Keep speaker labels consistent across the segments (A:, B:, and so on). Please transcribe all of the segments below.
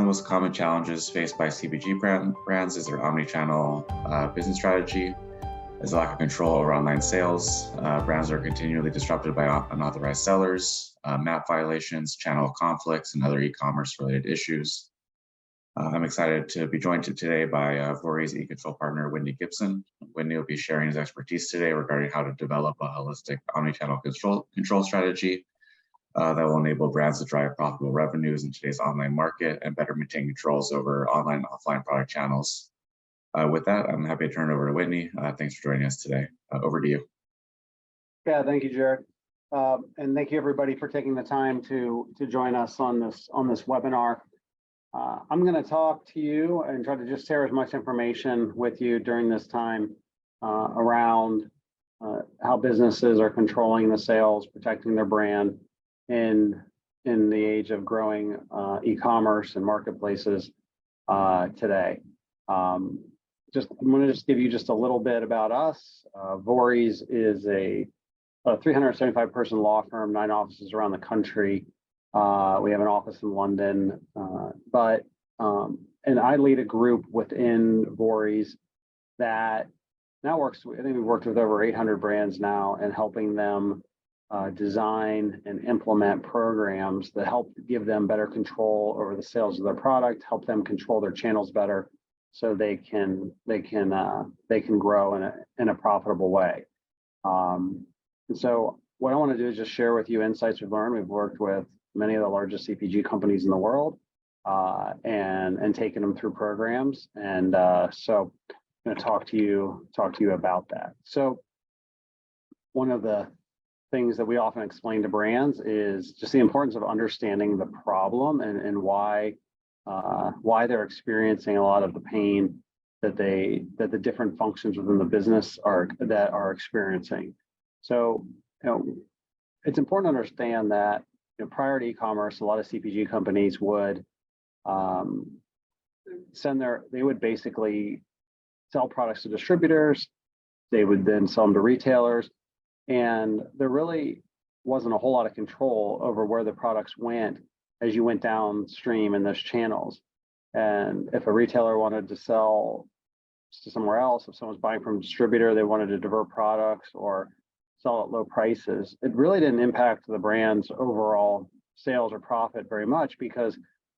A: most common challenges faced by CPG brands is their omnichannel business strategy, is a lack of control over online sales. Brands are continually disrupted by unauthorized sellers, map violations, channel conflicts, and other e-commerce related issues. I'm excited to be joined today by Vorys eControl partner Whitney Gibson. Whitney will be sharing his expertise today regarding how to develop a holistic omnichannel control strategy that will enable brands to drive profitable revenues in today's online market and better maintain controls over online and offline product channels. With that, I'm happy to turn it over to Whitney. Thanks for joining us today. Over to you.
B: Yeah, thank you, Jared. And thank you everybody for taking the time to join us on this webinar. I'm going to talk to you and try to just share as much information with you during this time around how businesses are controlling the sales, protecting their brand in the age of growing e-commerce and marketplaces today. I'm going to just give you just a little bit about us. Vorys is a 375 person law firm, 9 offices around the country. We have an office in London, and I lead a group within Vorys that now works. I think we've worked with over 800 brands now and helping them design and implement programs that help give them better control over the sales of their product, help them control their channels better, so they can grow in a profitable way. And so what I want to do is just share with you insights we've learned. We've worked with many of the largest CPG companies in the world and taken them through programs. And so I'm going to talk to you about that. So one of the things that we often explain to brands is just the importance of understanding the problem and why they're experiencing a lot of the pain that the different functions within the business are experiencing. So it's important to understand that prior to e-commerce, a lot of CPG companies would they would basically sell products to distributors. They would then sell them to retailers, and there really wasn't a whole lot of control over where the products went as you went downstream in those channels. And if a retailer wanted to sell to somewhere else, if someone's buying from a distributor, they wanted to divert products or sell at low prices, it really didn't impact the brand's overall sales or profit very much because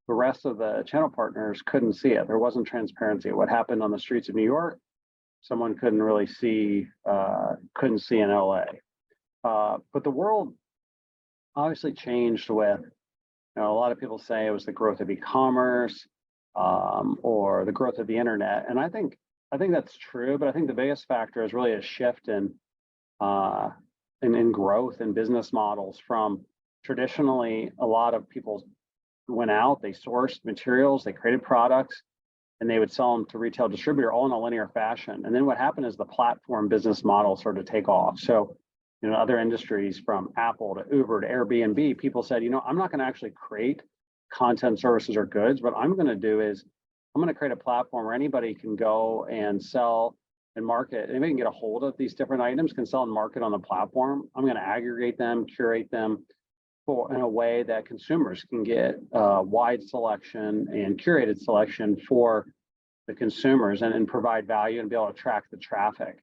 B: the rest of the channel partners couldn't see it. There wasn't transparency. What happened on the streets of New York, someone couldn't really see, couldn't see in LA. But the world obviously changed with, a lot of people say it was the growth of e-commerce or the growth of the internet. And I think that's true, but I think the biggest factor is really a shift in growth in business models from traditionally a lot of people went out, they sourced materials, they created products, and they would sell them to retail distributor all in a linear fashion. And then what happened is the platform business model started to take off. So, other industries from Apple to Uber to Airbnb, people said, I'm not going to actually create content, services, or goods. What I'm going to do is I'm going to create a platform where anybody can go and sell and market. Anybody can get a hold of these different items, can sell and market on the platform. I'm going to aggregate them, curate them in a way that consumers can get wide selection and curated selection for the consumers and provide value and be able to track the traffic.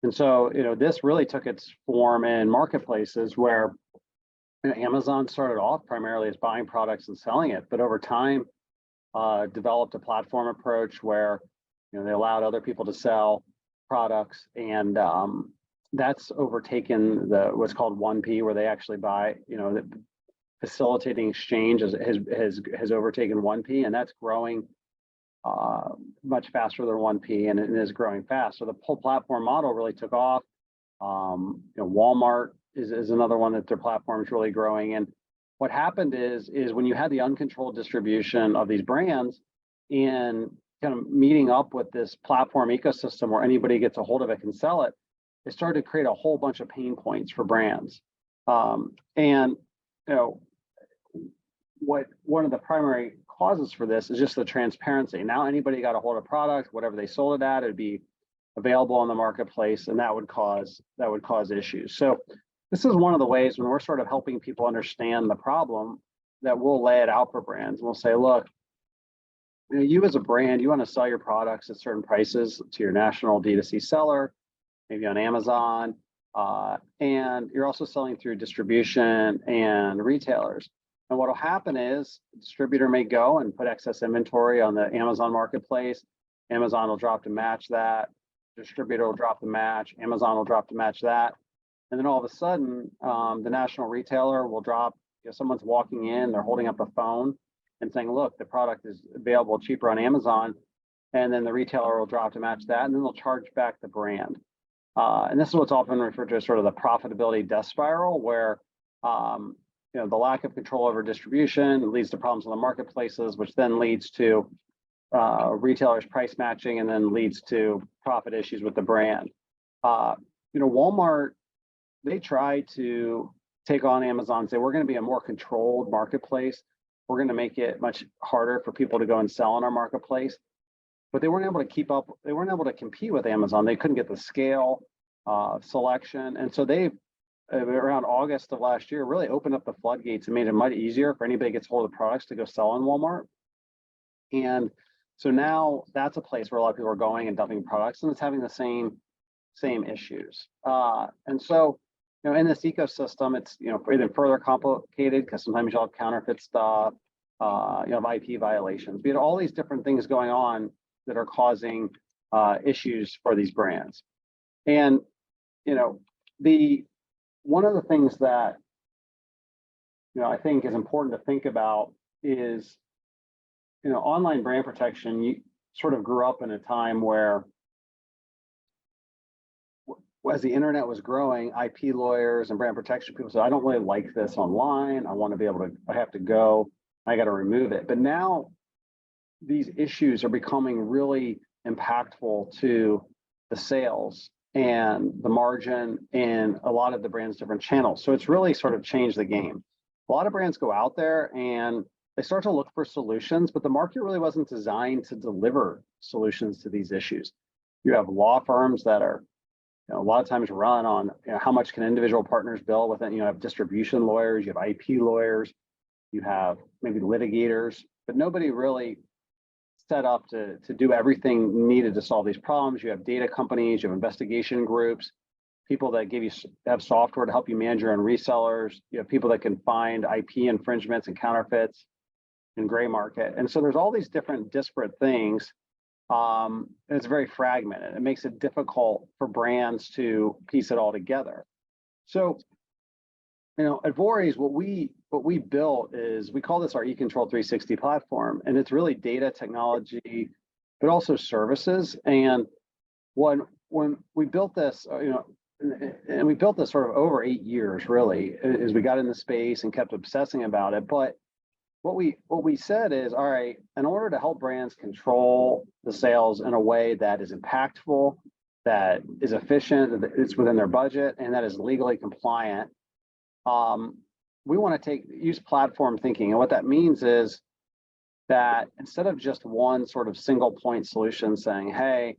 B: And so, this really took its form in marketplaces where Amazon started off primarily as buying products and selling it, but over time developed a platform approach where they allowed other people to sell products, and that's overtaken what's called 1P, where they actually buy. The facilitating exchange has overtaken 1P, and that's growing much faster than 1P, and it is growing fast. So the whole platform model really took off. Walmart is another one that their platform is really growing. And what happened is when you had the uncontrolled distribution of these brands and kind of meeting up with this platform ecosystem where anybody gets a hold of it can sell it, it started to create a whole bunch of pain points for brands. And one of the primary causes for this is just the transparency. Now anybody got a hold of product, whatever they sold it at, it'd be available on the marketplace, and that would cause issues. So this is one of the ways when we're sort of helping people understand the problem that we'll lay it out for brands. And we'll say, look, you as a brand, you want to sell your products at certain prices to your national D2C seller, maybe on Amazon, and you're also selling through distribution and retailers. And what will happen is the distributor may go and put excess inventory on the Amazon marketplace. Amazon will drop to match that. Distributor will drop to match. Amazon will drop to match that. And then all of a sudden, the national retailer will drop. Someone's walking in, they're holding up a phone and saying, look, the product is available cheaper on Amazon. And then the retailer will drop to match that. And then they'll charge back the brand. And this is what's often referred to as sort of the profitability death spiral, where the lack of control over distribution leads to problems in the marketplaces, which then leads to retailers price matching, and then leads to profit issues with the brand. Walmart, they try to take on Amazon and say, we're going to be a more controlled marketplace. We're going to make it much harder for people to go and sell in our marketplace. But they weren't able to keep up. They weren't able to compete with Amazon. They couldn't get the scale, selection. And so they, around August of last year, really opened up the floodgates and made it much easier for anybody who gets hold of products to go sell on Walmart. And so now that's a place where a lot of people are going and dumping products, and it's having the same issues. And so, in this ecosystem, it's, even further complicated because sometimes you'll have counterfeit stuff, you have IP violations. We had all these different things going on that are causing issues for these brands. And, one of the things that, I think is important to think about is, online brand protection. You sort of grew up in a time where, as the internet was growing, IP lawyers and brand protection people said, I don't really like this online. I want to be able to, I have to go, I got to remove it. But now these issues are becoming really impactful to the sales and the margin and a lot of the brand's different channels. So it's really sort of changed the game. A lot of brands go out there and they start to look for solutions, but the market really wasn't designed to deliver solutions to these issues. You have law firms that are, a lot of times run on, how much can individual partners bill with it. You have distribution lawyers, you have IP lawyers, you have maybe litigators, but nobody really set up to do everything needed to solve these problems. You have data companies, you have investigation groups, people that have software to help you manage your own resellers. You have people that can find IP infringements and counterfeits and gray market. And so there's all these different disparate things. And it's very fragmented. It makes it difficult for brands to piece it all together. So, at Vorys, what we built is, we call this our eControl 360 platform, and it's really data technology, but also services. And when we built this, and we built this sort of over 8 years, really, as we got in the space and kept obsessing about it. But what we said is, all right, in order to help brands control the sales in a way that is impactful, that is efficient, that it's within their budget, and that is legally compliant, we want to use platform thinking. And what that means is that instead of just one sort of single point solution saying, hey,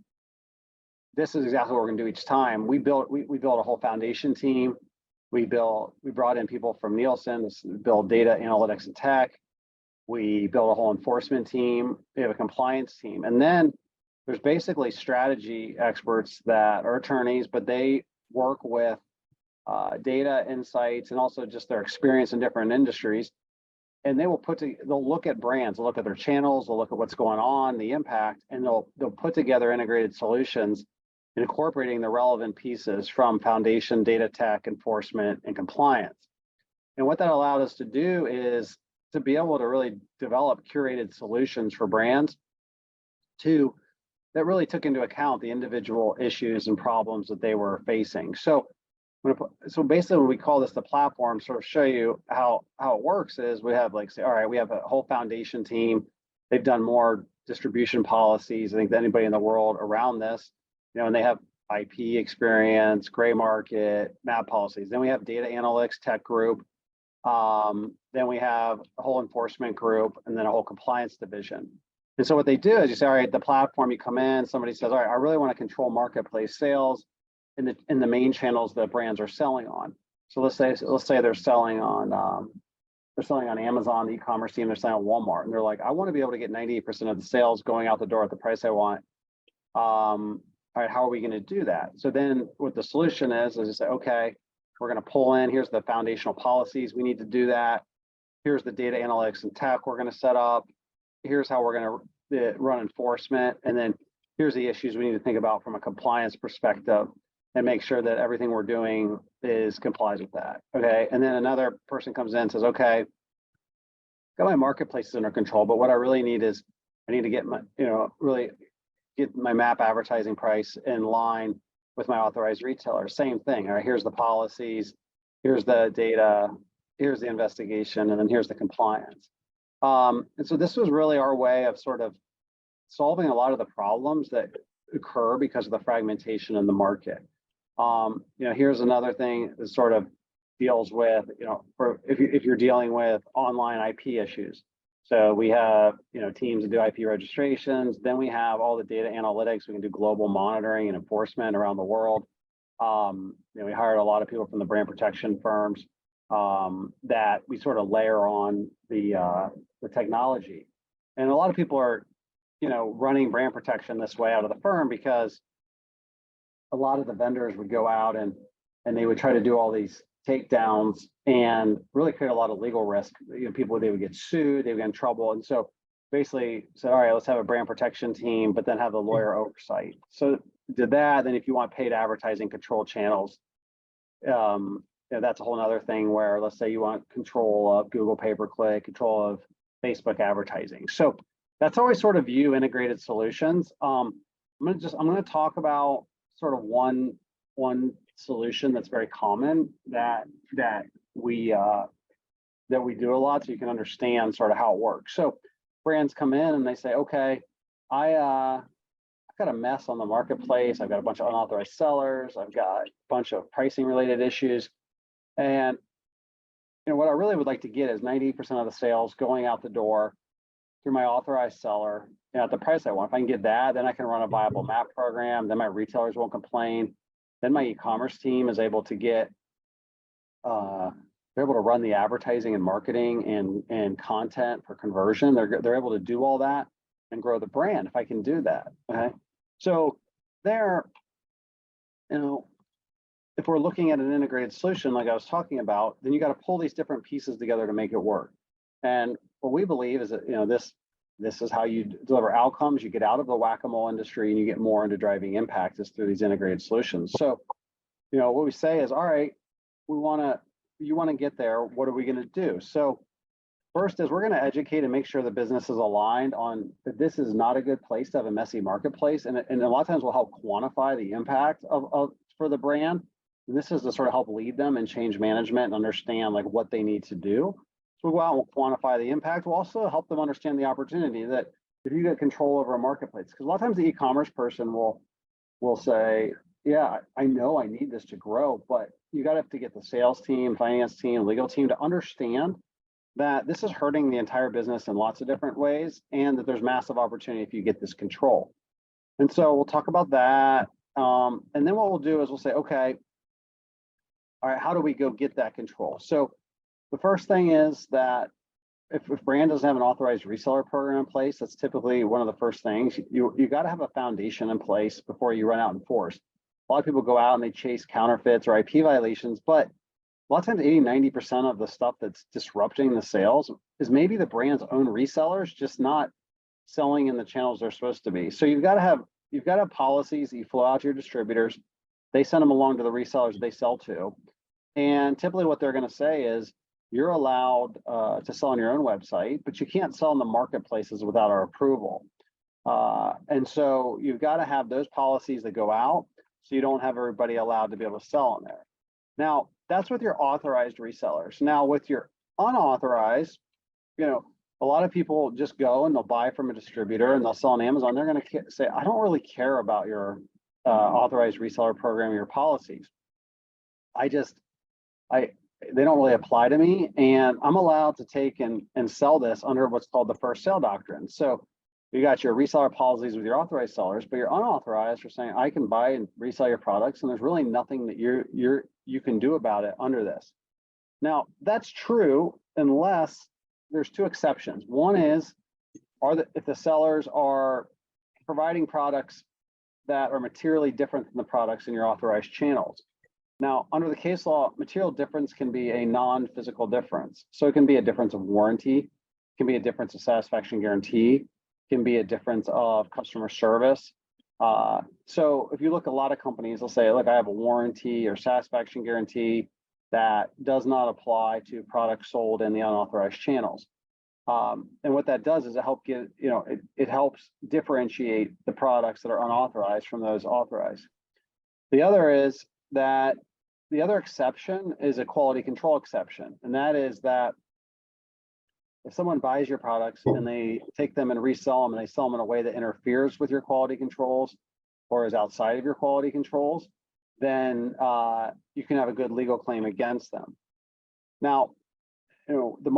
B: this is exactly what we're going to do each time, we built a whole foundation team. We brought in people from Nielsen to build data analytics and tech. We built a whole enforcement team. We have a compliance team. And then there's basically strategy experts that are attorneys, but they work with data insights and also just their experience in different industries. And they'll look at brands, they'll look at their channels, they'll look at what's going on, the impact, and they'll put together integrated solutions, incorporating the relevant pieces from foundation, data tech, enforcement, and compliance. And what that allowed us to do is to be able to really develop curated solutions for brands that really took into account the individual issues and problems that they were facing. So basically, when we call this the platform, sort of show you how it works is, we have, say, all right, we have a whole foundation team. They've done more distribution policies, I think, than anybody in the world around this, and they have IP experience, gray market, map policies. Then we have data analytics tech group. Then we have a whole enforcement group, and then a whole compliance division. And so what they do is, you say, all right, the platform, you come in, somebody says, all right, I really want to control marketplace sales in the main channels that brands are selling on. So let's say they're selling on they're selling on Amazon, the e-commerce team, they're selling on Walmart, and they're like, I want to be able to get 98% of the sales going out the door at the price I want. All right, how are we going to do that? So then what the solution is you say, okay, we're going to pull in, here's the foundational policies. We need to do that. Here's the data analytics and tech we're going to set up. Here's how we're going to run enforcement. And then here's the issues we need to think about from a compliance perspective and make sure that everything we're doing complies with that. Okay. And then another person comes in and says, okay, got my marketplaces under control, but what I really need is I need to get my, really get my map advertising price in line with my authorized retailer. Same thing. All right, here's the policies, here's the data, here's the investigation, and then here's the compliance. And so this was really our way of sort of solving a lot of the problems that occur because of the fragmentation in the market. Here's another thing that sort of deals with, if you're dealing with online IP issues. So we have, teams that do IP registrations. Then we have all the data analytics. We can do global monitoring and enforcement around the world. We hired a lot of people from the brand protection firms that we sort of layer on the technology. And a lot of people are, running brand protection this way out of the firm because a lot of the vendors would go out and they would try to do all these takedowns and really create a lot of legal risk. People, they would get sued, they would get in trouble. And so basically said, all right, let's have a brand protection team, but then have the lawyer oversight. So did that. Then if you want paid advertising control channels, that's a whole nother thing where let's say you want control of Google pay-per-click, control of Facebook advertising. So that's how I sort of view integrated solutions. I'm going to talk about sort of one solution that's very common that we do a lot, so you can understand sort of how it works. So brands come in and they say, okay, I've got a mess on the marketplace. I've got a bunch of unauthorized sellers. I've got a bunch of pricing related issues. And what I really would like to get is 90% of the sales going out the door through my authorized seller at the price I want. If I can get that, then I can run a viable map program. Then my retailers won't complain. Then my e-commerce team is able to get, they're able to run the advertising and marketing and content for conversion. They're able to do all that and grow the brand if I can do that. Okay. So there, if we're looking at an integrated solution like I was talking about, then you got to pull these different pieces together to make it work. And what we believe is that this is how you deliver outcomes. You get out of the whack-a-mole industry and you get more into driving impact is through these integrated solutions. So, what we say is, all right, you want to get there. What are we going to do? So first is we're going to educate and make sure the business is aligned on that this is not a good place to have a messy marketplace. And a lot of times we'll help quantify the impact for the brand. And this is to sort of help lead them in change management and understand like what they need to do. So we'll go out and we'll quantify the impact. We'll also help them understand the opportunity that if you get control over a marketplace, because a lot of times the e-commerce person will say, yeah, I know I need this to grow, but you got to have to get the sales team, finance team, legal team to understand that this is hurting the entire business in lots of different ways and that there's massive opportunity if you get this control. And so we'll talk about that. And then what we'll do is we'll say, okay, all right, how do we go get that control? So the first thing is that if brand doesn't have an authorized reseller program in place, that's typically one of the first things. You got to have a foundation in place before you run out and enforce. A lot of people go out and they chase counterfeits or IP violations, but a lot of times 80-90% of the stuff that's disrupting the sales is maybe the brand's own resellers just not selling in the channels they're supposed to be. So you've got to have policies that you flow out to your distributors. They send them along to the resellers they sell to. And typically what they're going to say is, you're allowed to sell on your own website, but you can't sell in the marketplaces without our approval. And so you've got to have those policies that go out so you don't have everybody allowed to be able to sell on there. Now, that's with your authorized resellers. Now, with your unauthorized, a lot of people just go and they'll buy from a distributor and they'll sell on Amazon. They're going to say, I don't really care about your authorized reseller program, your policies. They don't really apply to me, and I'm allowed to take and sell this under what's called the first sale doctrine. So you got your reseller policies with your authorized sellers, but your unauthorized are saying I can buy and resell your products, and there's really nothing that you can do about it under this. Now, that's true unless there's two exceptions. One is, if the sellers are providing products that are materially different than the products in your authorized channels. Now, under the case law, material difference can be a non-physical difference. So it can be a difference of warranty, it can be a difference of satisfaction guarantee, it can be a difference of customer service. So if you look at a lot of companies, they'll say, look, I have a warranty or satisfaction guarantee that does not apply to products sold in the unauthorized channels. And what that does is it helps differentiate the products that are unauthorized from those authorized. The other is that the other exception is a quality control exception. And that is that if someone buys your products and they take them and resell them and they sell them in a way that interferes with your quality controls or is outside of your quality controls, then you can have a good legal claim against them. Now, the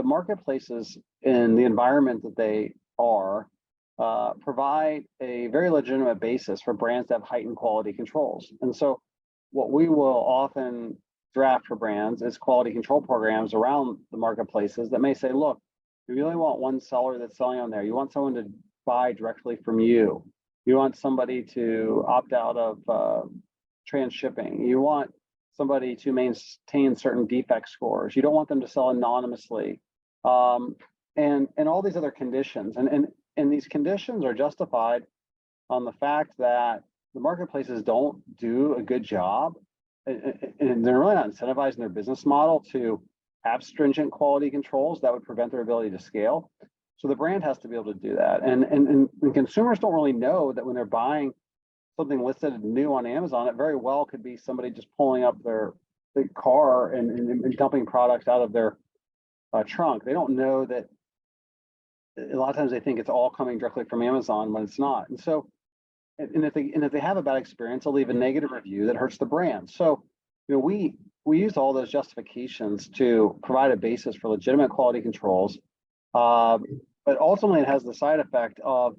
B: marketplaces in the environment that they are provide a very legitimate basis for brands to have heightened quality controls. And so what we will often draft for brands is quality control programs around the marketplaces that may say, look, you only want one seller that's selling on there. You want someone to buy directly from you. You want somebody to opt out of trans-shipping. You want somebody to maintain certain defect scores. You don't want them to sell anonymously. And all these other conditions. And these conditions are justified on the fact that the marketplaces don't do a good job, and they're really not incentivizing their business model to have stringent quality controls that would prevent their ability to scale. So the brand has to be able to do that. And consumers don't really know that when they're buying something listed new on Amazon, it very well could be somebody just pulling up their car and dumping products out of their trunk. They don't know that. A lot of times they think it's all coming directly from Amazon when it's not. And so, if they have a bad experience, they'll leave a negative review that hurts the brand. So, we use all those justifications to provide a basis for legitimate quality controls. But ultimately, it has the side effect of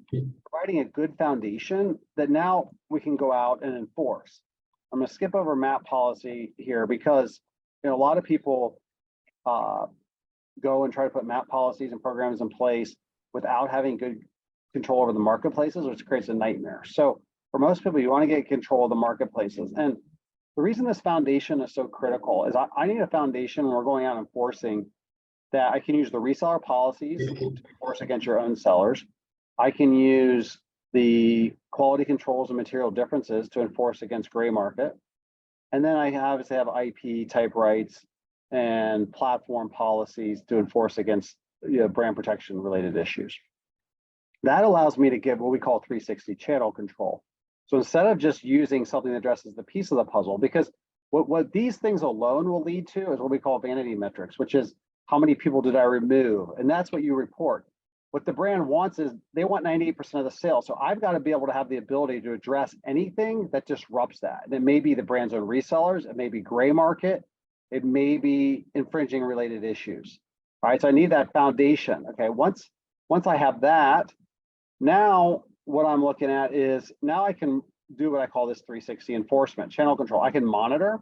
B: providing a good foundation that now we can go out and enforce. I'm going to skip over MAP policy here because a lot of people go and try to put MAP policies and programs in place without having good control over the marketplaces, which creates a nightmare. So for most people, you want to get control of the marketplaces. And the reason this foundation is so critical is I need a foundation when we're going out enforcing that I can use the reseller policies to enforce against your own sellers. I can use the quality controls and material differences to enforce against gray market. And then I obviously have IP type rights and platform policies to enforce against brand protection related issues. That allows me to give what we call 360 channel control. So instead of just using something that addresses the piece of the puzzle, because what these things alone will lead to is what we call vanity metrics, which is how many people did I remove? And that's what you report. What the brand wants is they want 98% of the sales. So I've got to be able to have the ability to address anything that disrupts that. And it may be the brand's own resellers, it may be gray market, it may be infringing related issues. All right, so I need that foundation. Okay, once I have that, now what I'm looking at is now I can do what I call this 360 enforcement, channel control. I can monitor,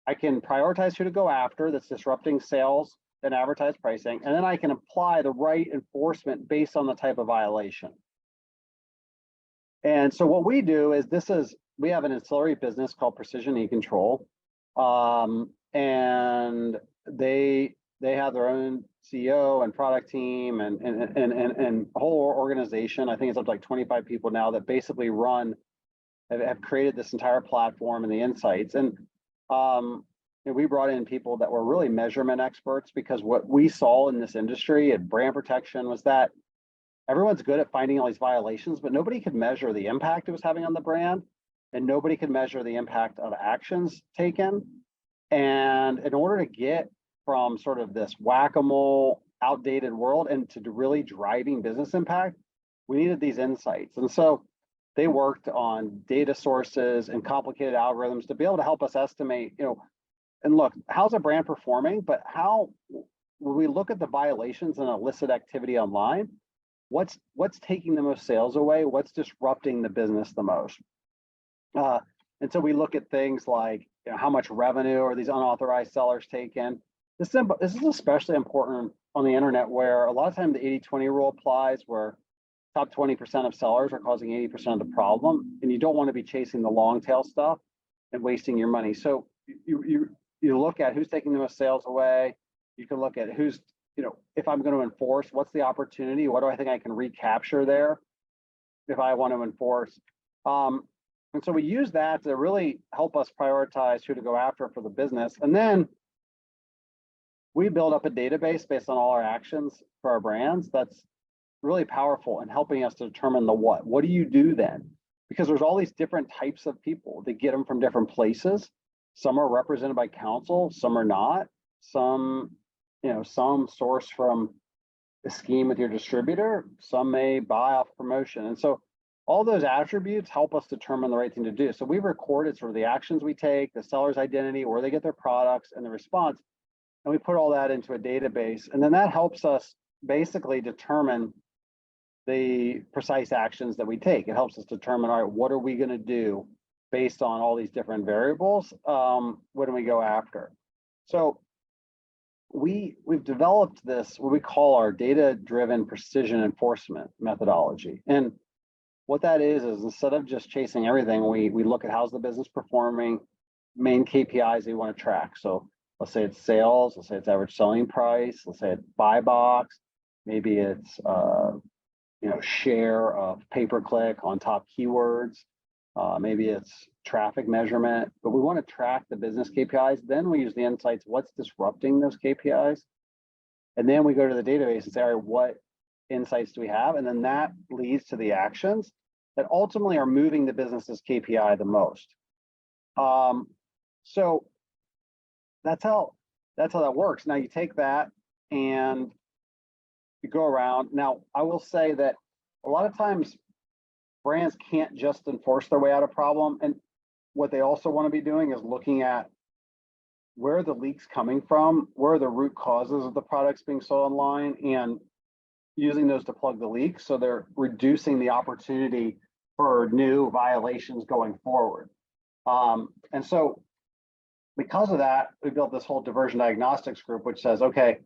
B: I can prioritize who to go after that's disrupting sales and advertised pricing, and then I can apply the right enforcement based on the type of violation. And so what we do is we have an ancillary business called Precision eControl, and they have their own CEO and product team and whole organization. I think it's up to like 25 people now that basically have created this entire platform and the insights. And we brought in people that were really measurement experts, because what we saw in this industry at brand protection was that everyone's good at finding all these violations, but nobody could measure the impact it was having on the brand, and nobody could measure the impact of actions taken. And in order to get from sort of this whack-a-mole outdated world and to really driving business impact, we needed these insights. And so they worked on data sources and complicated algorithms to be able to help us estimate, and look, how's a brand performing, but when we look at the violations and illicit activity online, what's taking the most sales away? What's disrupting the business the most? And so we look at things like, how much revenue are these unauthorized sellers taking? This is especially important on the internet, where a lot of times the 80-20 rule applies, where top 20% of sellers are causing 80% of the problem, and you don't want to be chasing the long tail stuff and wasting your money. So you look at who's taking the most sales away. You can look at who's, if I'm going to enforce, what's the opportunity? What do I think I can recapture there if I want to enforce? And so we use that to really help us prioritize who to go after for the business. And then we build up a database based on all our actions for our brands. That's really powerful in helping us to determine the what. What do you do then? Because there's all these different types of people. They get them from different places. Some are represented by counsel, some are not. Some source from a scheme with your distributor. Some may buy off promotion. And so all those attributes help us determine the right thing to do. So we've recorded sort of the actions we take, the seller's identity, where they get their products, and the response. And we put all that into a database. And then that helps us basically determine the precise actions that we take. It helps us determine, all right, what are we going to do based on all these different variables? What do we go after? So we've developed this, what we call our data-driven precision enforcement methodology. And what that is instead of just chasing everything, we look at how's the business performing, main KPIs they want to track. So let's say it's sales, let's say it's average selling price, let's say it's buy box, maybe it's share of pay-per-click on top keywords, maybe it's traffic measurement, but we want to track the business KPIs. Then we use the insights, what's disrupting those KPIs? And then we go to the database and say, all right, what insights do we have? And then that leads to the actions that ultimately are moving the business's KPI the most. So that's how that works. Now you take that and you go around. Now I will say that a lot of times brands can't just enforce their way out of problem. And what they also want to be doing is looking at where are the leaks coming from, where are the root causes of the products being sold online, and using those to plug the leaks. So they're reducing the opportunity for new violations going forward. And so because of that, we built this whole diversion diagnostics group, which says, okay,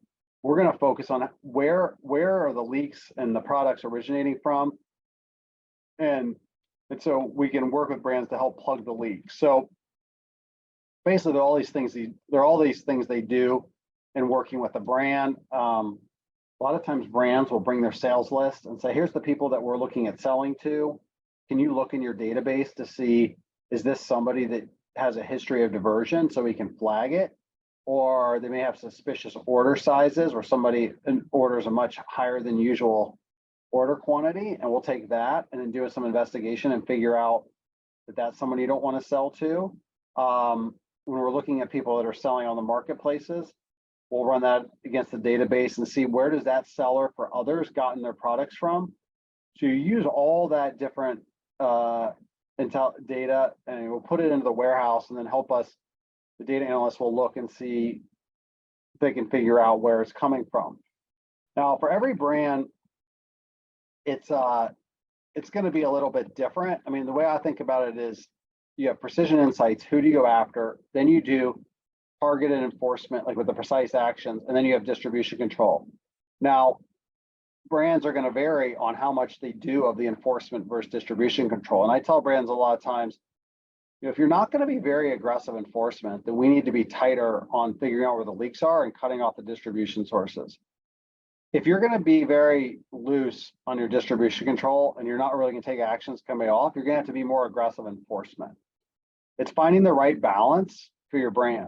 B: we're going to focus on where are the leaks and the products originating from. And so we can work with brands to help plug the leaks. So basically, there are all these things they do in working with a brand. A lot of times brands will bring their sales list and say, here's the people that we're looking at selling to. Can you look in your database to see, is this somebody that has a history of diversion so we can flag it? Or they may have suspicious order sizes where somebody orders a much higher than usual order quantity, and we'll take that and then do some investigation and figure out that that's somebody you don't want to sell to. When we're looking at people that are selling on the marketplaces, we'll run that against the database and see where does that seller for others gotten their products from. So you use all that different intel data, and we'll put it into the warehouse, and then help us. The data analyst will look and see if they can figure out where it's coming from. Now, for every brand, it's going to be a little bit different. I mean, the way I think about it is you have precision insights, who do you go after? Then you do targeted enforcement, like with the precise actions, and then you have distribution control. Now, brands are going to vary on how much they do of the enforcement versus distribution control. And I tell brands a lot of times, if you're not going to be very aggressive enforcement, then we need to be tighter on figuring out where the leaks are and cutting off the distribution sources. If you're going to be very loose on your distribution control and you're not really going to take actions coming off, you're going to have to be more aggressive enforcement. It's finding the right balance for your brand.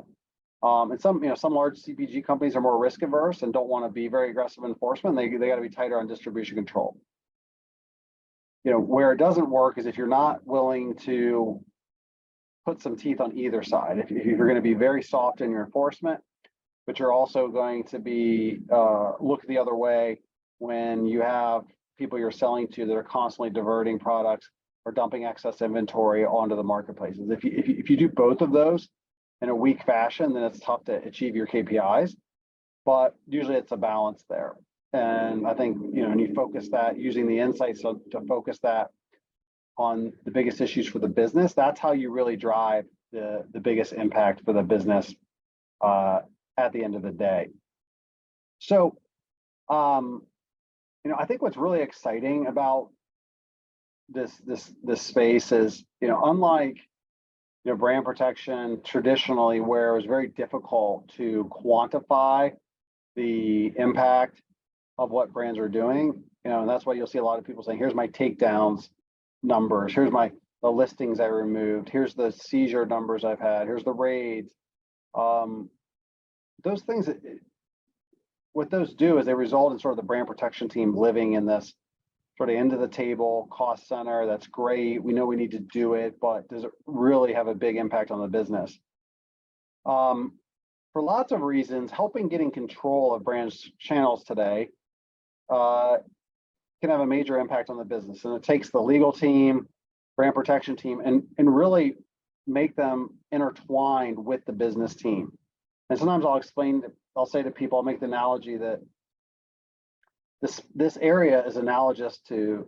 B: And some large CPG companies are more risk averse and don't want to be very aggressive enforcement. They got to be tighter on distribution control. Where it doesn't work is if you're not willing to put some teeth on either side. If you're going to be very soft in your enforcement, but you're also going to be look the other way when you have people you're selling to that are constantly diverting products or dumping excess inventory onto the marketplaces. If you do both of those in a weak fashion, then it's tough to achieve your KPIs. But usually it's a balance there. And I think when you focus that using the insights to focus that on the biggest issues for the business, that's how you really drive the biggest impact for the business at the end of the day. So, I think what's really exciting about this space is, unlike brand protection traditionally, where it was very difficult to quantify the impact of what brands are doing, and that's why you'll see a lot of people saying, "Here's my takedowns numbers. Here's the listings I removed. Here's the seizure numbers I've had. Here's the raids." Those things, what those do is they result in sort of the brand protection team living in this sort of end of the table cost center. That's great. We know we need to do it, but does it really have a big impact on the business? For lots of reasons, helping getting control of brands channels today can have a major impact on the business. And it takes the legal team, brand protection team, and really make them intertwined with the business team. And sometimes I'll say to people, I'll make the analogy that this area is analogous to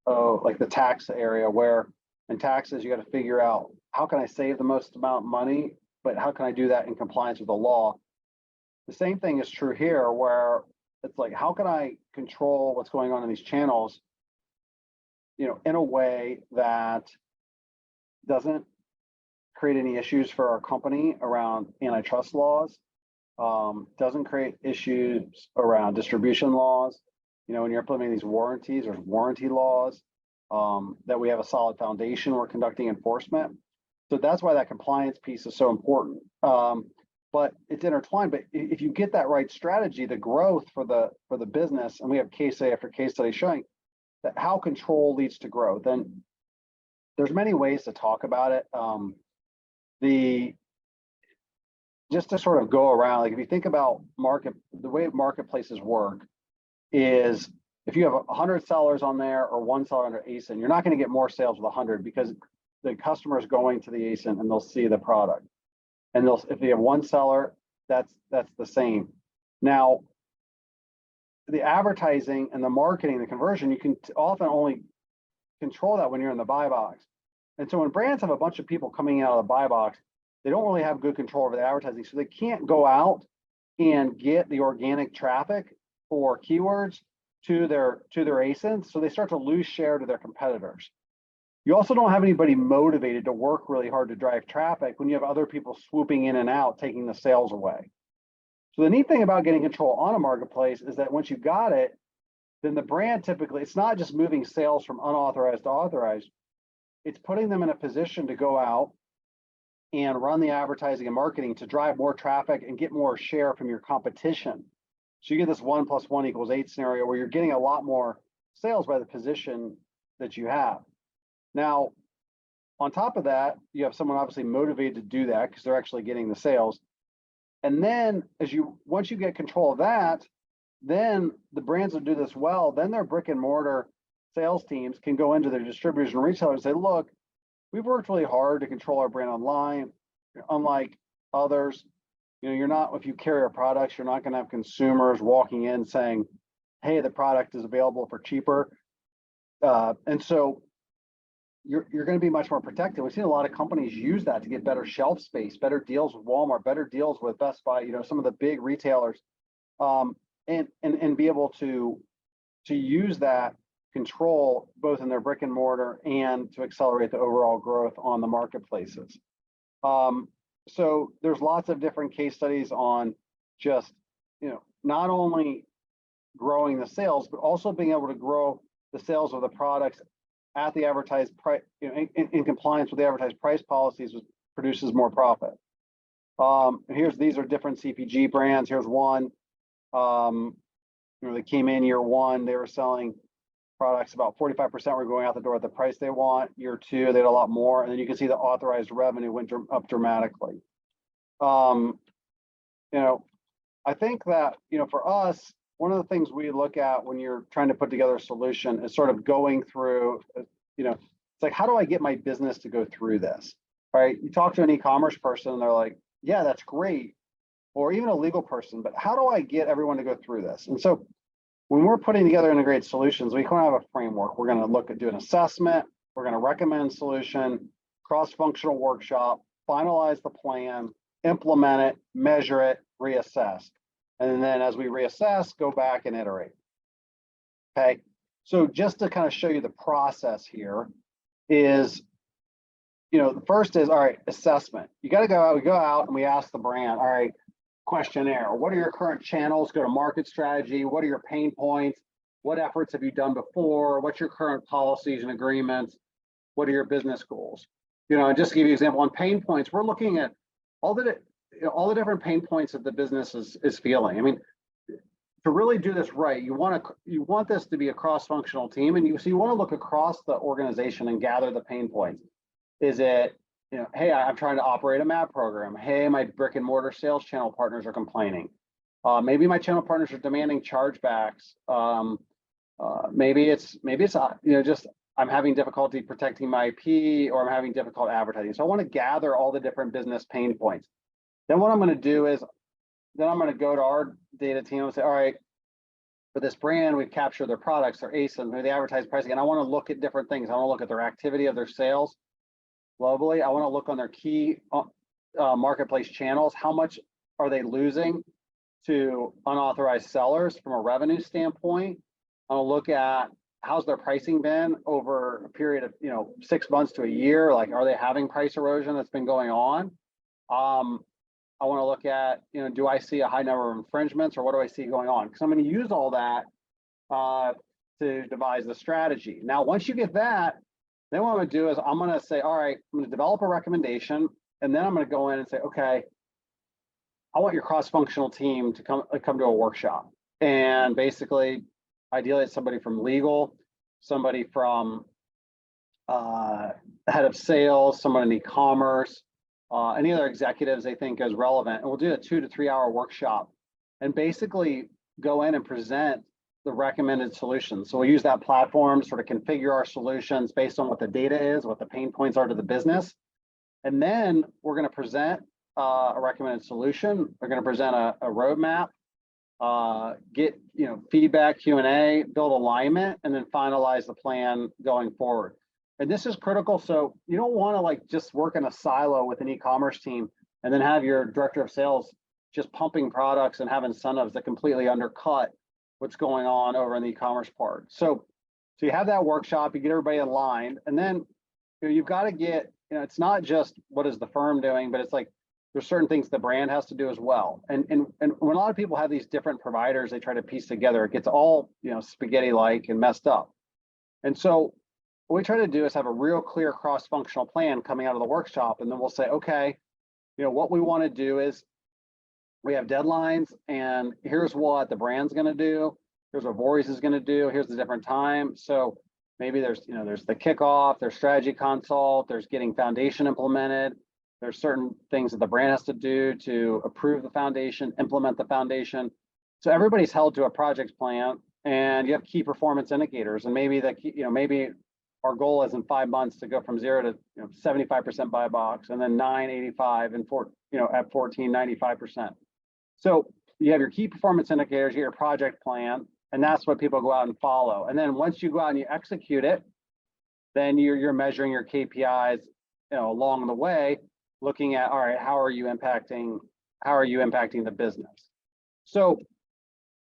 B: like the tax area, where in taxes you got to figure out, how can I save the most amount of money, but how can I do that in compliance with the law? The same thing is true here, where it's like, how can I control what's going on in these channels, in a way that doesn't create any issues for our company around antitrust laws, doesn't create issues around distribution laws. When you're implementing these warranties, there's warranty laws, that we have a solid foundation. We're conducting enforcement. So that's why that compliance piece is so important. But it's intertwined. But if you get that right strategy, the growth for the business, and we have case study after case study showing that how control leads to growth. And there's many ways to talk about it. Just to sort of go around, like if you think about the way marketplaces work is, if you have 100 sellers on there or one seller under ASIN, you're not going to get more sales with 100, because the customer is going to the ASIN and they'll see the product. And if they have one seller, that's the same. Now, the advertising and the marketing, the conversion, you can often only control that when you're in the buy box. And so when brands have a bunch of people coming out of the buy box, they don't really have good control over the advertising. So they can't go out and get the organic traffic for keywords to their ASINs. So they start to lose share to their competitors. You also don't have anybody motivated to work really hard to drive traffic when you have other people swooping in and out, taking the sales away. So the neat thing about getting control on a marketplace is that once you got it, then the brand typically, it's not just moving sales from unauthorized to authorized, it's putting them in a position to go out and run the advertising and marketing to drive more traffic and get more share from your competition. So you get this 1 + 1 = 8 scenario where you're getting a lot more sales by the position that you have. Now, on top of that, you have someone obviously motivated to do that because they're actually getting the sales. And then once you get control of that, then the brands that do this well, then their brick and mortar sales teams can go into their distributors and retailers and say, look, we've worked really hard to control our brand online. Unlike others, you're not, if you carry our products, you're not going to have consumers walking in saying, hey, the product is available for cheaper. And so you're going to be much more protected. We've seen a lot of companies use that to get better shelf space, better deals with Walmart, better deals with Best Buy, some of the big retailers, and be able to use that control both in their brick and mortar and to accelerate the overall growth on the marketplaces. So there's lots of different case studies on just, not only growing the sales, but also being able to grow the sales of the products at the advertised price, in compliance with the advertised price policies, which produces more profit. These are different CPG brands. Here's one. They came in year one, they were selling products about 45% were going out the door at the price they want. Year two, they had a lot more, and then you can see the authorized revenue went up dramatically. I think that for us, one of the things we look at when you're trying to put together a solution is sort of going through, it's like, how do I get my business to go through this, right? You talk to an e-commerce person and they're like, yeah, that's great. Or even a legal person, but how do I get everyone to go through this? And so when we're putting together integrated solutions, we kind of have a framework. We're going to look at do an assessment. We're going to recommend solution, cross-functional workshop, finalize the plan, implement it, measure it, reassess. And then as we reassess, go back and iterate. Okay, so just to kind of show you the process here is, the first is, all right, assessment. You got to go out, we go out and we ask the brand, all right, questionnaire. What are your current channels, go to market strategy? What are your pain points? What efforts have you done before? What's your current policies and agreements? What are your business goals? And just to give you an example on pain points, we're looking at all the different pain points that the business is feeling. I mean, to really do this right, you want this to be a cross-functional team, and you want to look across the organization and gather the pain points. Is it, hey, I'm trying to operate a MAP program. Hey, my brick and mortar sales channel partners are complaining. Maybe my channel partners are demanding chargebacks. Maybe it's just I'm having difficulty protecting my IP, or I'm having difficult advertising. So I want to gather all the different business pain points. Then what I'm going to do is, then I'm going to go to our data team and say, all right, for this brand, we've captured their products, their ASINs, maybe they advertise pricing, and I want to look at different things. I want to look at their activity of their sales globally. I want to look on their key marketplace channels. How much are they losing to unauthorized sellers from a revenue standpoint? I want to look at how's their pricing been over a period of 6 months to a year. Like, are they having price erosion that's been going on? I want to look at, do I see a high number of infringements, or what do I see going on? Because I'm going to use all that to devise the strategy. Now, once you get that, then what I'm going to do is I'm going to say, all right, I'm going to develop a recommendation, and then I'm going to go in and say, okay, I want your cross-functional team to come to a workshop. And basically, ideally, it's somebody from legal, somebody from head of sales, someone in e-commerce, any other executives they think is relevant. And we'll do a 2 to 3 hour workshop and basically go in and present the recommended solutions. So we'll use that platform to sort of configure our solutions based on what the data is, what the pain points are to the business. And then we're going to present a recommended solution. We're going to present a roadmap, get feedback, Q&A, build alignment, and then finalize the plan going forward. And this is critical. So you don't want to just work in a silo with an e-commerce team and then have your director of sales just pumping products and have incentives that completely undercut what's going on over in the e-commerce part. So you have that workshop, you get everybody aligned, and then you've got to get, it's not just what is the firm doing, but it's like there's certain things the brand has to do as well. And when a lot of people have these different providers, they try to piece together, it gets all spaghetti-like and messed up. And so what we try to do is have a real clear cross-functional plan coming out of the workshop, and then we'll say, okay, what we want to do is we have deadlines, and here's what the brand's going to do. Here's what Vorys is going to do. Here's the different time. So maybe there's the kickoff, there's strategy consult, there's getting foundation implemented. There's certain things that the brand has to do to approve the foundation, implement the foundation. So everybody's held to a project plan, and you have key performance indicators, and maybe maybe our goal is in 5 months to go from 0 to 75% buy box, and then 985 and at 14, 95%. So you have your key performance indicators, you have your project plan, and that's what people go out and follow. And then once you go out and you execute it, then you're measuring your KPIs along the way, looking at, all right, how are you impacting the business? So,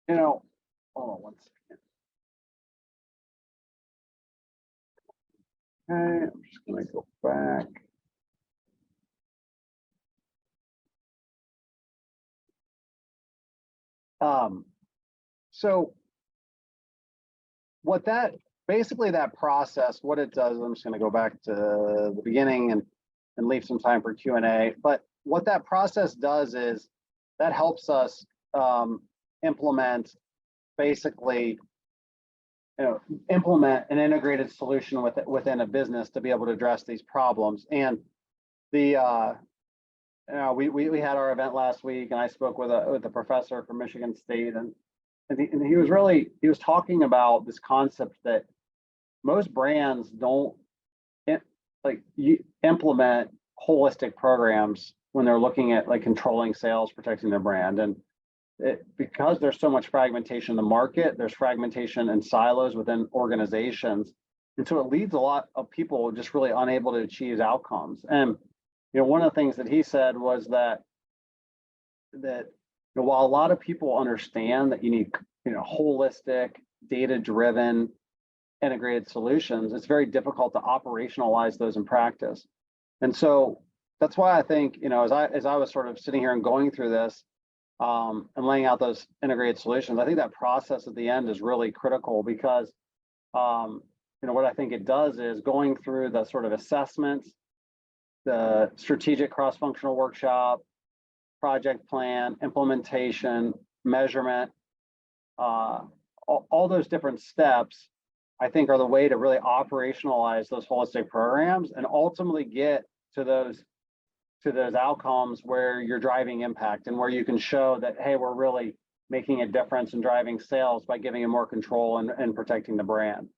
B: hold on one second. Okay, I'm just going to go back. So what that process, what it does, I'm just going to go back to the beginning and leave some time for Q&A. But what that process does is that helps us implement implement an integrated solution within a business to be able to address these problems. And we had our event last week, and I spoke with a professor from Michigan State, and he was talking about this concept that most brands don't implement holistic programs when they're looking at controlling sales, protecting their brand. And because there's so much fragmentation in the market, there's fragmentation and silos within organizations. And so it leads a lot of people just really unable to achieve outcomes. And one of the things that he said was that while a lot of people understand that you need, holistic, data-driven, integrated solutions, it's very difficult to operationalize those in practice. And so that's why I think, as I was sort of sitting here and going through this, and laying out those integrated solutions, I think that process at the end is really critical because, what I think it does is going through the sort of assessments, the strategic cross-functional workshop, project plan, implementation, measurement, all those different steps, I think, are the way to really operationalize those holistic programs and ultimately get to those outcomes where you're driving impact and where you can show that, hey, we're really making a difference in driving sales by giving them more control and protecting the brand.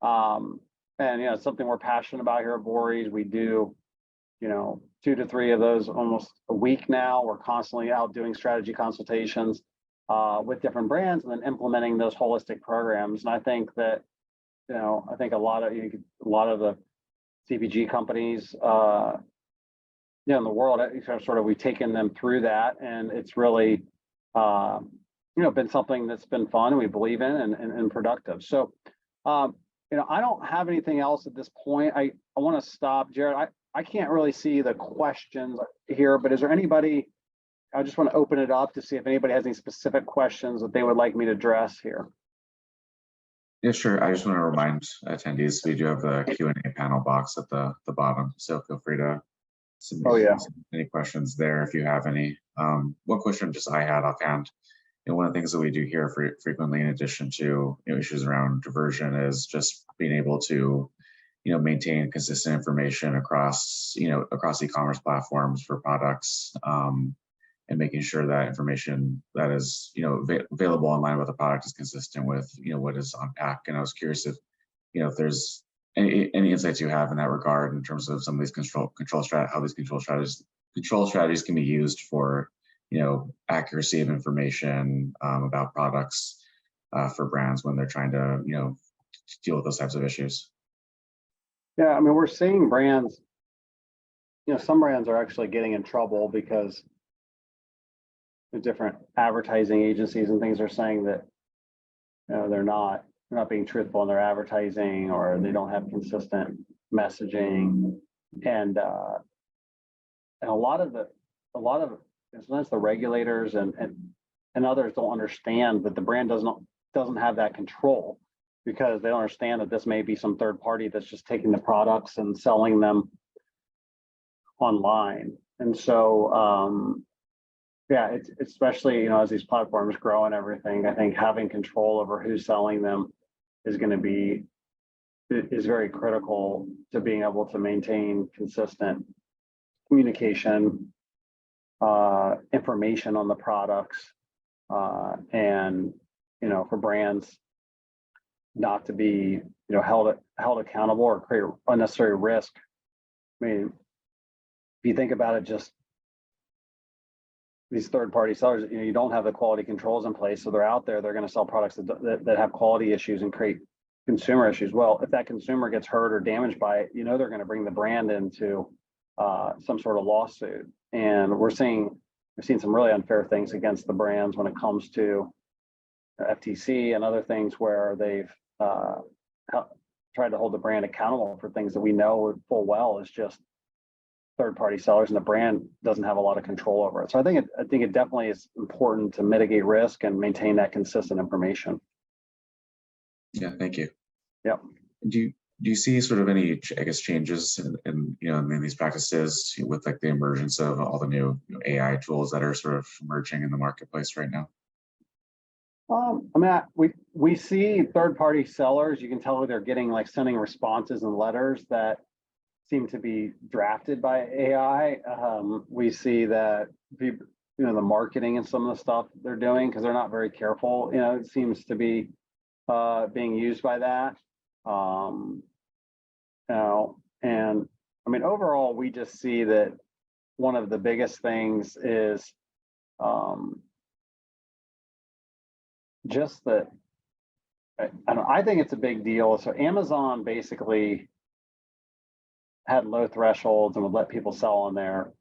B: And it's something we're passionate about here at Vorys. We do, 2 to 3 of those almost a week now. We're constantly out doing strategy consultations with different brands and then implementing those holistic programs. And I think that, I think a lot of the CPG companies, in the world, we've taken them through that, and it's really, been something that's been fun and we believe in and productive. So, I don't have anything else at this point. I want to stop, Jared. I can't really see the questions here, but is there anybody? I just want to open it up to see if anybody has any specific questions that they would like me to address here.
A: Yeah, sure. I just want to remind attendees we do have the Q&A panel box at the bottom, so feel free to submit any questions there if you have any. One question just I had offhand, one of the things that we do here frequently, in addition to issues around diversion, is just being able to maintain consistent information across e-commerce platforms for products, and making sure that information that is available online with the product is consistent with what is on pack. And I was curious if there's any insights you have in that regard in terms of some of these control strategies can be used for accuracy of information about products for brands when they're trying to deal with those types of issues.
B: Yeah, I mean, we're seeing brands, some brands are actually getting in trouble because the different advertising agencies and things are saying that they're not being truthful in their advertising, or they don't have consistent messaging, and a lot of sometimes the regulators and others don't understand that the brand doesn't have that control, because they don't understand that this may be some third party that's just taking the products and selling them online. And so it's especially as these platforms grow and everything, I think having control over who's selling them is very critical to being able to maintain consistent communication, information on the products, and for brands not to be held accountable or create unnecessary risk. I mean, if you think about it, just these third-party sellers, you don't have the quality controls in place, so they're out there. They're going to sell products that have quality issues and create consumer issues. Well, if that consumer gets hurt or damaged by it, they're going to bring the brand into some sort of lawsuit. And we've seen some really unfair things against the brands when it comes to FTC and other things where they've tried to hold the brand accountable for things that we know full well is just third-party sellers, and the brand doesn't have a lot of control over it. So I think it definitely is important to mitigate risk and maintain that consistent information.
A: Yeah, thank you.
B: Yep.
A: Do you see sort of any, changes in these practices with like the emergence of all the new AI tools that are sort of emerging in the marketplace right now?
B: I mean, we see third-party sellers. You can tell they're getting sending responses and letters that seem to be drafted by AI. We see that people, the marketing and some of the stuff they're doing, because they're not very careful, it seems to be being used by that. And I mean, overall, we just see that one of the biggest things is just that I think it's a big deal. So Amazon basically had low thresholds and would let people sell on there.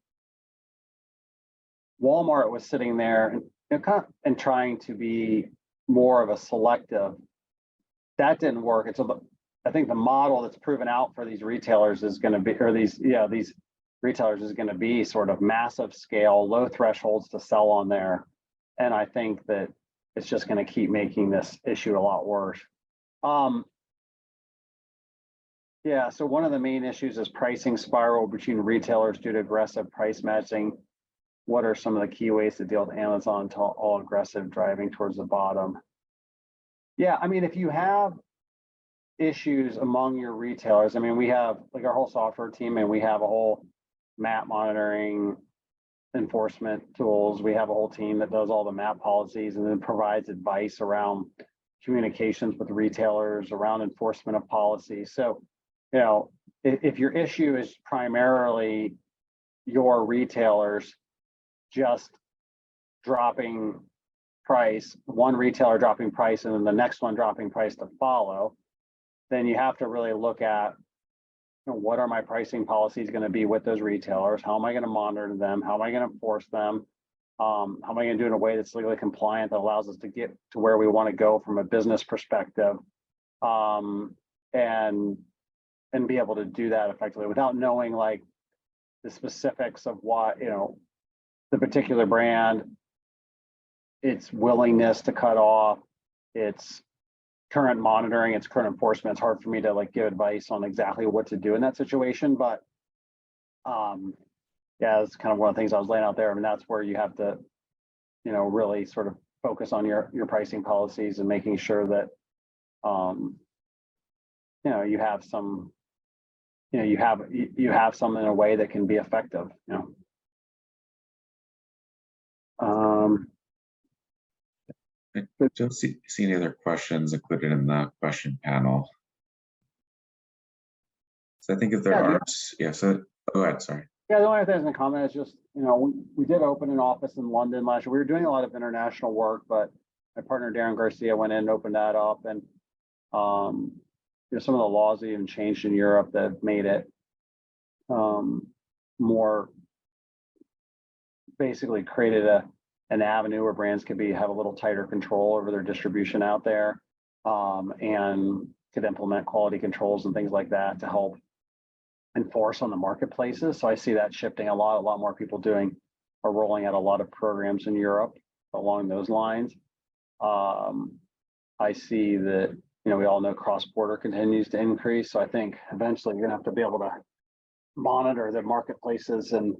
B: Walmart was sitting there and and trying to be more of a selective. That didn't work. And so I think the model that's proven out for these retailers is going to be, or these retailers is going to be sort of massive scale, low thresholds to sell on there. And I think that it's just going to keep making this issue a lot worse. Yeah, so one of the main issues is pricing spiral between retailers due to aggressive price matching. What are some of the key ways to deal with Amazon to all aggressive driving towards the bottom? Yeah, I mean, if you have issues among your retailers, I mean, we have like our whole software team and we have a whole map monitoring enforcement tools. We have a whole team that does all the map policies and then provides advice around communications with retailers around enforcement of policies. So, if your issue is primarily your retailers just dropping price, one retailer dropping price and then the next one dropping price to follow, then you have to really look at what are my pricing policies going to be with those retailers? How am I going to monitor them? How am I going to enforce them? How am I going to do it in a way that's legally compliant that allows us to get to where we want to go from a business perspective, and be able to do that effectively without knowing like the specifics of what the particular brand, its willingness to cut off, its current monitoring, its current enforcement. It's hard for me to like give advice on exactly what to do in that situation, but yeah, it's kind of one of the things I was laying out there. I mean, that's where you have to, really sort of focus on your pricing policies and making sure that, you have some, you have some in a way that can be effective,
A: I don't see any other questions included in the question panel. So I think if there aren't, so go ahead, sorry.
B: Yeah, the only thing I was going to comment is just, we did open an office in London last year. We were doing a lot of international work, but my partner Darren Garcia went in and opened that up, and some of the laws even changed in Europe that have made it more, basically created an avenue where brands could have a little tighter control over their distribution out there, and could implement quality controls and things like that to help enforce on the marketplaces. So I see that shifting a lot more people are rolling out a lot of programs in Europe along those lines. I see that, we all know cross-border continues to increase. So I think eventually you're gonna have to be able to monitor the marketplaces and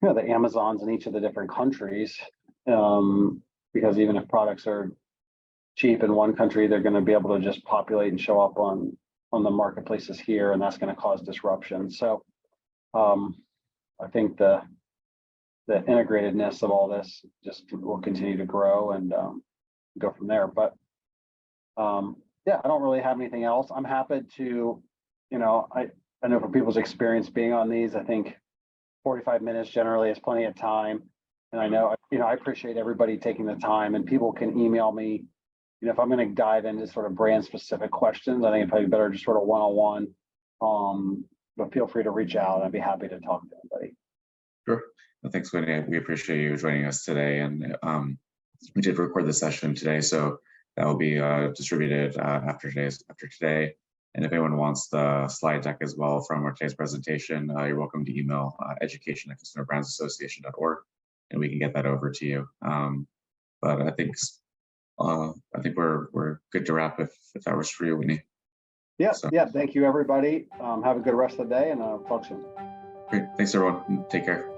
B: the Amazons in each of the different countries, because even if products are cheap in one country, they're going to be able to just populate and show up on the marketplaces here, and that's going to cause disruption. So I think the integratedness of all this just will continue to grow and go from there. But yeah, I don't really have anything else. I'm happy to, I know from people's experience being on these, I think 45 minutes generally is plenty of time. And I know, I appreciate everybody taking the time, and people can email me, if I'm going to dive into sort of brand specific questions. I think it's probably better just sort of one-on-one, but feel free to reach out. I'd be happy to talk to anybody.
A: Sure. Well, thanks, Whitney. We appreciate you joining us today. And we did record the session today, so that will be distributed after today. And if anyone wants the slide deck as well from our today's presentation, you're welcome to email education@consumerbrands.association.org, and we can get that over to you. But I think we're good to wrap if that works for you, Whitney.
B: Yeah, so. Yeah. Thank you, everybody. Have a good rest of the day, and talk soon.
A: Great. Thanks, everyone. Take care.